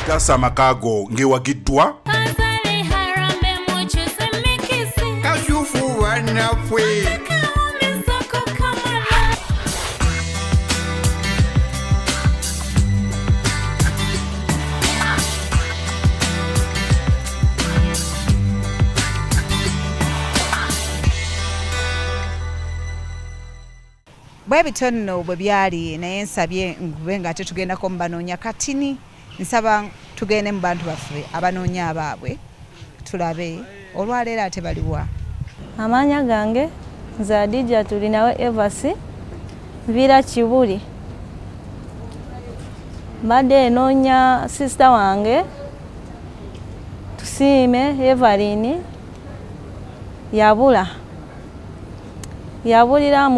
Taasa Amaka ngewagiddwa Kashufu wanafwe bwe bitono bwe byali naye nsabye ngube nga tetugendako mu banoonya katini nsaba tugende mu bantu baffe abanoonya abaabwe tulabe olwaleero ate baliwa. Amanya gange Zadija tulinawe Evasi Vira Kibuli mbadde noonya sister wange Tusiime Evarini yabulira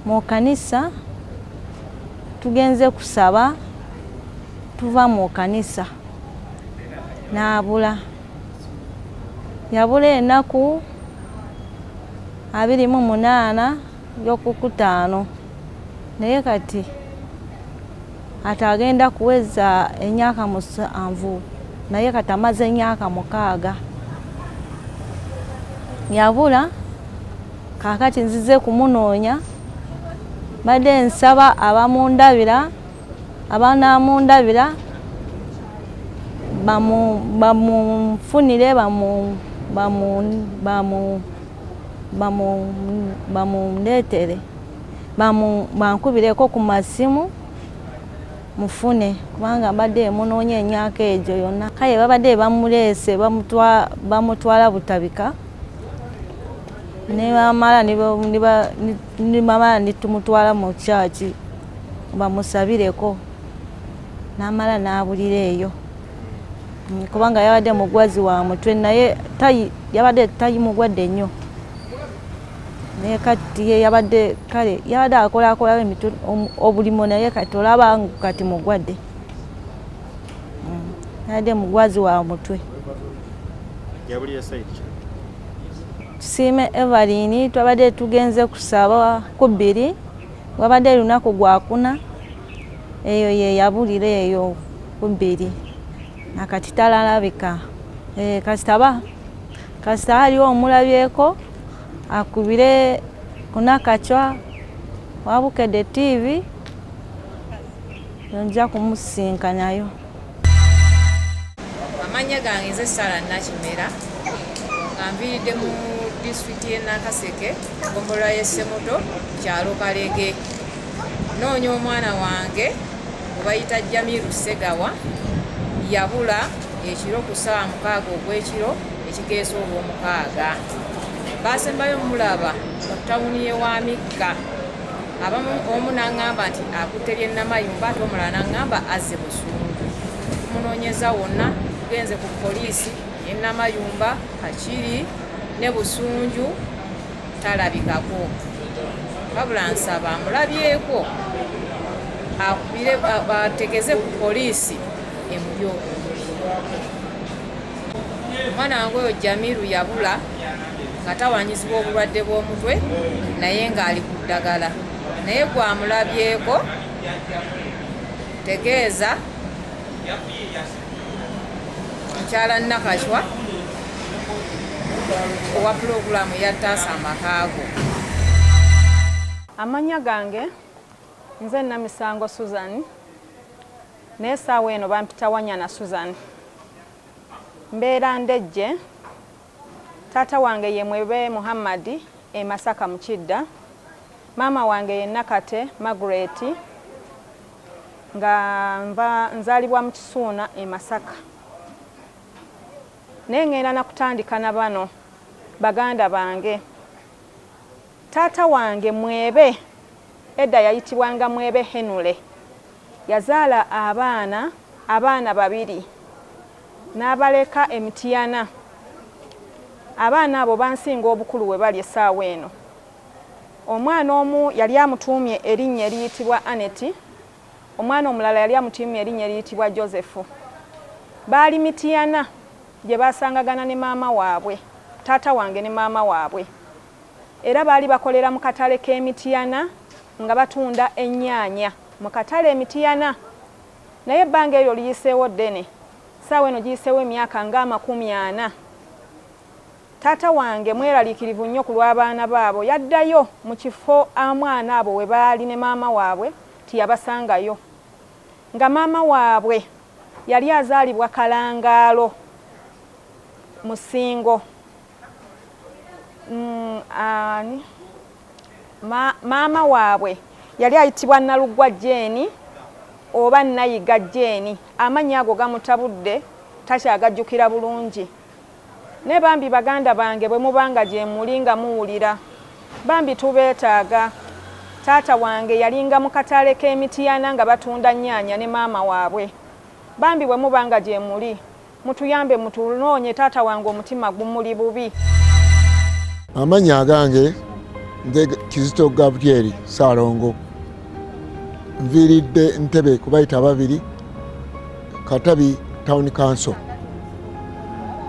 mu kanisa tugenze kusaba tuva mu kanisa n'abula yabula ennaku 28 y'okukutaano naye kati atagenda kuweza emyaka 7 naye kati amaze emyaka 6 yabula kakati nzize kumunoonya badde nsaba abanamundabira bamufunire bamundeetere bankubireko ku masimu mufune kubanga mbadde munoonya emyaka egyo yonna kale babadde bamuleese bamutwala butabika nebamala nitumutwala mu kyaki bamusabireko namala n'abulira eyo kubanga yabadde mugwazi wa mutwe naye yabadde tayimugwadde nnyo naye kati yabadde akola obulimo naye kati olaba kati mugwadde yabadde mugwazi wa mutwe. Tusiime Evarini twabadde tugenze kusaba ku 2 wabadde lunaku gwakuna eyo ye yabulira eyo ku 2 nakati talalabika kasita aliwo omulabyeko akubire ku Nakacwa wa Bukedde TV nja kumusinkanayo. Amanya gange nze Sara Nakimera ngambiridde mu district y'e Nakaseke ggombolola y'Essemuto kyalo Kalege noonya omwana wange bayita Jamiru Segawa yabula ekiro ku ssaawa 6 ogw'ekiro ekigeesa olw'omukaaga basembayo mulaba mu tawuni y'Ewamikka omu n'aŋŋamba nti akutte Namayumba ate omulala n'aŋŋamba azze Busungu tumunoonyeza wonna tugenze ku poliisi y'e Namayumba Kakiri ne Busunju talabikako wabula nsaba amulabyeko akubire bategeze ku poliisi emuli obulungi. Omwana wange oyo Jamiru yabula nga tawanyizibwa obulwadde bw'omutwe naye ng'ali ku ddagala naye gwamulabyeko tegeeza mukyala Nakacwa owa pulogulaamu ya Taasa Amaka. Amanya gange nze Namisango Susan naye essaawa eno bampita Wanyana Susan mbeera ndejje taata wange ye Mwebe Muhammad e Masaka mu Kidda maama wange ye Nakate Margaret nga nzaalibwa mu Kisuuna e Masaka naye ngenda nakutandika na bano baganda bange. Taata wange Mwebe edda yayitibwanga Mwebe Henule yazaala abaana 2 n'abaleka Emitiyana. Abaana abo bansinga obukulu we bali essaawa eno. Omwana omu yali amutuumye erinnya eriyitibwa Aneti, omwana omulala yali amutuumye erinnya eriyitibwa Josefu. Baali Mitiyana gye basangagana ne maama waabwe, taata wange ne maama waabwe. Era baali bakolera mu katale k'Emitiyana nga batunda ennyaanya mu katale Emitiyana. Naye ebbanga eryo liyiseewo ddene saawa eno giyiseewo emyaka nga 40. Taata wange mweraliikirivu nnyo ku lw'abaana baabo. Yaddayo mu kifo amwana abo we baali ne maama waabwe tiyabasangayo. Nga maama waabwe yali azaalibwa Kalangaalo Musingo. Maama waabwe yali ayitibwa Nalugwa Jeeni oba Nayiga Jeeni. Amannya ago gamutabudde takyagajjukira bulungi. Ne bambi baganda bange bwe mubanga gye muli nga muwulira, bambi tubeetaaga. Taata wange yalinga mu katale k'Emityana nga batunda nnyaanya ne maama waabwe. Bambi bwe mubanga gye muli, mutuyambe mutunoonye taata wange omutima gumuli bubi. Amannya agange nze Kizito Gabriel Saalongo. Nviiridde Ntebe kubayita ababiri Katabi Town Council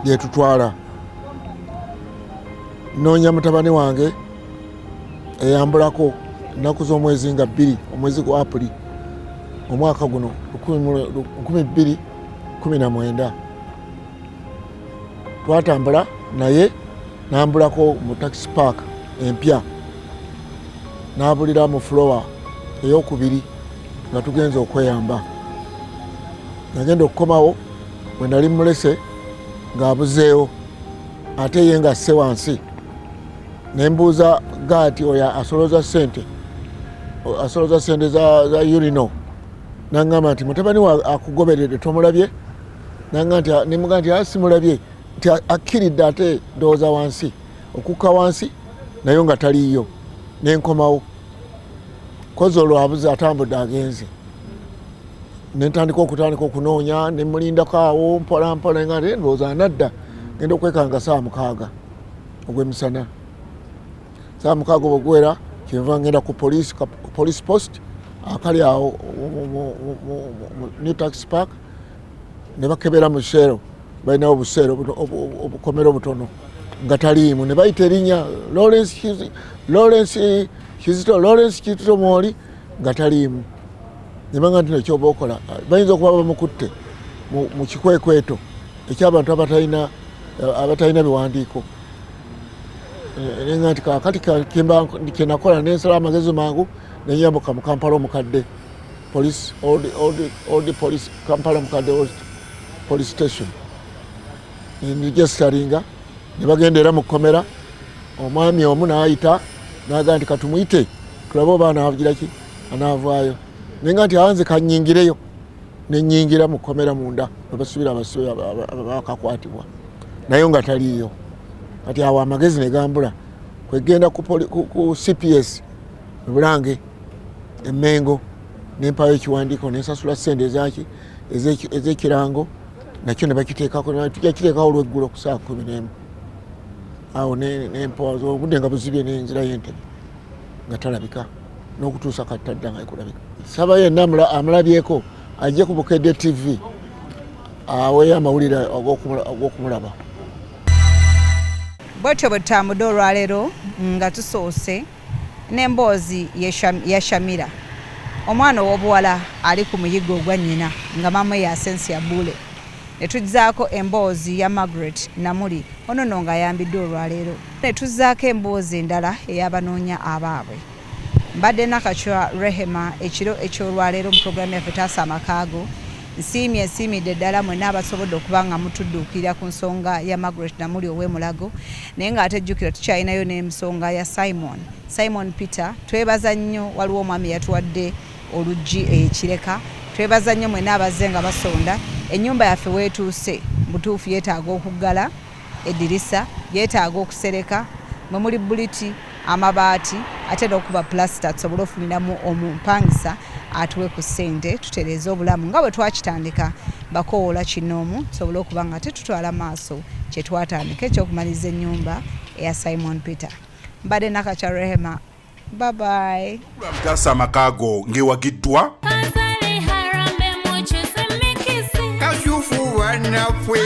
lyetutwala. Noonya mutabani wange eyambulako ennaku z'omwezi nga 2 omwezi gwa Apuli omwaka guno 2019. Twatambula naye nambulako mu taxi park empya, n'abulira mu floor ey'okubiri nga tugenza okweyamba. Nagenda okukomawo bwe nali mulese ng'abuzeewo ate ye nga asse wansi. Ne mbuuza gaati oyo asoloza ssente za urino. N'aŋŋamba nti mutabani wa akugoberere tomulabye? Nemuga nti simulabye, nti akkiridde ate ndowooza wansi, okukka wansi nayo nga taliiyo. Ne nkomawo kozi olwo abuze atambudde agenze. Ne ntandika okunoonya, ne mulindako awo mpola mpola nga ndowooza anadda. Ngenda okwekanga saa 6 ogw'emisana. Saa 6 bwegwera kyenva ngenda ku police post akali awo mu New Taxi Park. Ne bakebera mu seero, balinawo obuseero obukomero butono nga taliimu. Ne bayita erinnya Lawrence Kizito Mooli nga taliimu. Ne banga nti nekyoba okola bayinza okuba bamukutte mu kikwekweto eky'abantu abatalina biwandiiko. Nenga nti kakati kyenakola nensala amagezi mangu nenyambuka mu Kampala omukadde police Kampala omukadde police station. Nigestaringa ne bagenda era mu kkomera. Omwami omu n'ayita n'agamba nti katumuyite tulabe oba anaavugiraki anaavaayo. Nenga nti awanze kannyingireyo. Ne nnyingira mu kkomera munda ne basubira abasibe bakakwatibwa naye nga taliiyo. Kati awo amagezi ne gambula kwegenda ku CPS Bulange Emmengo nempayo ekiwandiiko nensasula ssente ezaki ez'ekirango nakyo ne bakiteekako. Tujja kiteekawo olweggulo ku saa 11. Awo nempoza obudde nga buzibye n'enzira y'Entebbe nga talabika n'okutuusa kati tadda nga ekulabika. Saba yenna amulabyeko ajje ku Bukedde TV aweeyo amawulire ag'okumulaba. Bwetyo bwe tutambudde olwaleero nga tusoose n'emboozi ya Shamira, omwana ow'obuwala ali ku muyiggo ogwa nnyina nga maama yasensi Bule. Ne tuzzaako emboozi ya Margaret Namuli ono nga ayambiddwe olwaleero. Ne tuzzaako emboozi endala ey'abanoonya abaabwe. Mbadde Nakacwa Rehema ekiro eky'olwaleero mu pulogulaamu yaffe Taasa Amaka. Nsiimidde ddala mwenna abasobodde okuba nga mutudduukirira ku nsonga ya Margaret Namuli ow'emulago, naye ng'ate jjukira tukyalinayo n'ensonga ya Simon Peter. Twebaza nnyo, waliwo omwami yatuwadde oluggi ekireka. Twebaza nnyo mwenna abazze nga basonda. Ennyumba yaffe weetuuse butuufu yeetaaga okuggala eddirisa, yeetaaga okusereka, mwe muli buliti, amabaati ate n'okuba plasita tusobole ofuniramu omumpangisa atuwe ku ssente tutereeze obulamu nga bwe twakitandika bakoola kinoomu tusobole okuba nga tetutwala maaso kye twatandika ekyokumaliza ennyumba eya Simon Peter. Mbadde Nakacwa Rehema. Bye bye. Taasa Amaka ngewagiddwa Kashufu wanafwe